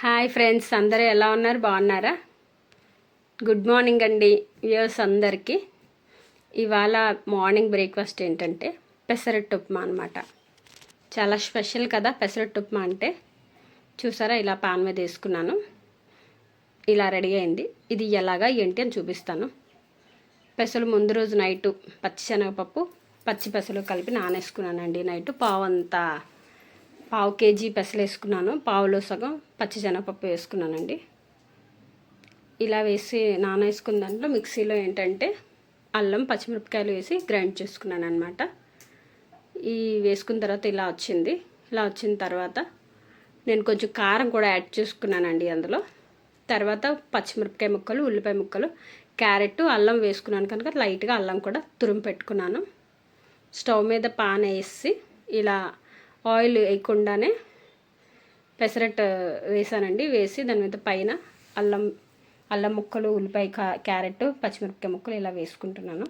Hi friends, అందరూ ఎలా ఉన్నారు? బాగున్నారా? గుడ్ మార్నింగ్ అండి వ్యూయర్స్ అందరికీ. ఇవాళ మార్నింగ్ బ్రేక్ఫాస్ట్ ఏంటంటే పెసరట్టు ఉప్మా అనమాట. చాలా స్పెషల్ కదా పెసరట్టు ఉప్మా అంటే. చూసారా, ఇలా పాన్ మీద వేసుకున్నాను, ఇలా రెడీ అయింది. ఇది ఎలాగా ఏంటి అని చూపిస్తాను. పెసలు ముందు రోజు నైటు పచ్చిశనగపప్పు పచ్చి పెసలు కలిపి నానేసుకున్నానండి. నైటు పావు కేజీ పెసలు వేసుకున్నాను, పావులో సగం పచ్చిశనగపప్పు వేసుకున్నానండి. ఇలా వేసి నానేసుకున్న దాంట్లో మిక్సీలో ఏంటంటే అల్లం పచ్చిమిరపకాయలు వేసి గ్రైండ్ చేసుకున్నాను అనమాట. ఈ వేసుకున్న తర్వాత ఇలా వచ్చింది. ఇలా వచ్చిన తర్వాత నేను కొంచెం కారం కూడా యాడ్ చేసుకున్నానండి అందులో. తర్వాత పచ్చిమిరపకాయ ముక్కలు, ఉల్లిపాయ ముక్కలు, క్యారెట్, అల్లం వేసుకున్నాను కనుక లైట్గా అల్లం కూడా తురుము పెట్టుకున్నాను. స్టవ్ మీద పాన్ వేసి ఇలా ఆయిల్ వేయకుండానే పెసరట్టు వేసానండి. వేసి దాని మీద పైన అల్లం ముక్కలు, ఉల్లిపాయ, క్యారెట్, పచ్చిమిరపకాయ ముక్కలు ఇలా వేసుకుంటున్నాను.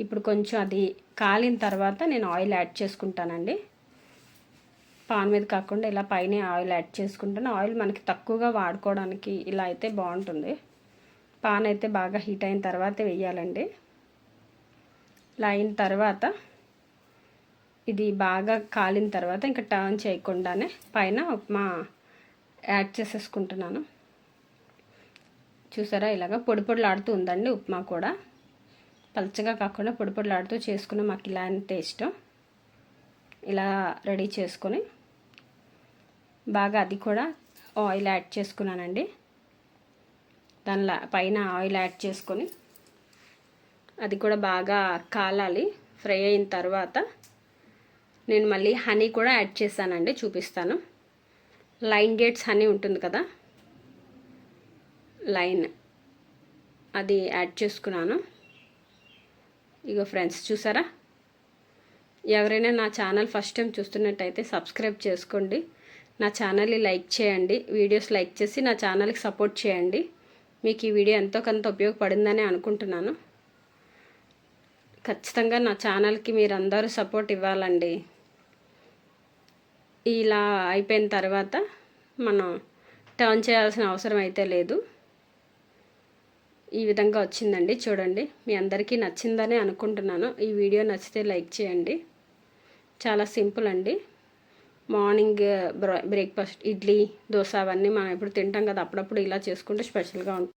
ఇప్పుడు కొంచెం అది కాలిన తర్వాత నేను ఆయిల్ యాడ్ చేసుకుంటానండి. పాన్ మీద కాకుండా ఇలా పైన ఆయిల్ యాడ్ చేసుకుంటాను. ఆయిల్ మనకి తక్కువగా వాడుకోవడానికి ఇలా అయితే బాగుంటుంది. పాన్ అయితే బాగా హీట్ అయిన తర్వాత వేయాలండి. ఇలా అయిన తర్వాత ఇది బాగా కాలిన తర్వాత ఇంకా టర్న్ చేయకుండానే పైన ఉప్మా యాడ్ చేసేసుకుంటున్నాను. చూసారా, ఇలాగ పొడి పొడిలాడుతూ ఉందండి ఉప్మా కూడా. పలచగా కాకుండా పొడి పొడిలాడుతూ చేసుకున్న మాకు ఇలా అంటే ఇష్టం. ఇలా రెడీ చేసుకొని బాగా అది కూడా ఆయిల్ యాడ్ చేసుకున్నానండి. దానిలో పైన ఆయిల్ యాడ్ చేసుకొని అది కూడా బాగా కాలాలి. ఫ్రై అయిన తర్వాత నేను మళ్ళీ హనీ కూడా యాడ్ చేశానండి, చూపిస్తాను. లైన్ డేట్స్ హనీ ఉంటుంది కదా, లైన్ అది యాడ్ చేసుకున్నాను. ఇగో ఫ్రెండ్స్, చూసారా, ఎవరైనా నా ఛానల్ ఫస్ట్ టైం చూస్తున్నట్టయితే సబ్స్క్రైబ్ చేసుకోండి. నా ఛానల్ని లైక్ చేయండి. వీడియోస్ లైక్ చేసి నా ఛానల్కి సపోర్ట్ చేయండి. మీకు ఈ వీడియో ఎంతో కొంత ఉపయోగపడిందని అనుకుంటున్నాను. ఖచ్చితంగా నా ఛానల్కి మీరు అందరూ సపోర్ట్ ఇవ్వాలండి. ఇలా అయిపోయిన తర్వాత మనం టర్న్ చేయాల్సిన అవసరం అయితే లేదు. ఈ విధంగా వచ్చిందండి, చూడండి. మీ అందరికీ నచ్చిందని అనుకుంటున్నాను. ఈ వీడియో నచ్చితే లైక్ చేయండి. చాలా సింపుల్ అండి. మార్నింగ్ బ్రేక్ఫాస్ట్ ఇడ్లీ, దోశ అవన్నీ మనం ఎప్పుడు తింటాం కదా, అప్పుడప్పుడు ఇలా చేసుకుంటే స్పెషల్గా ఉంటుంది.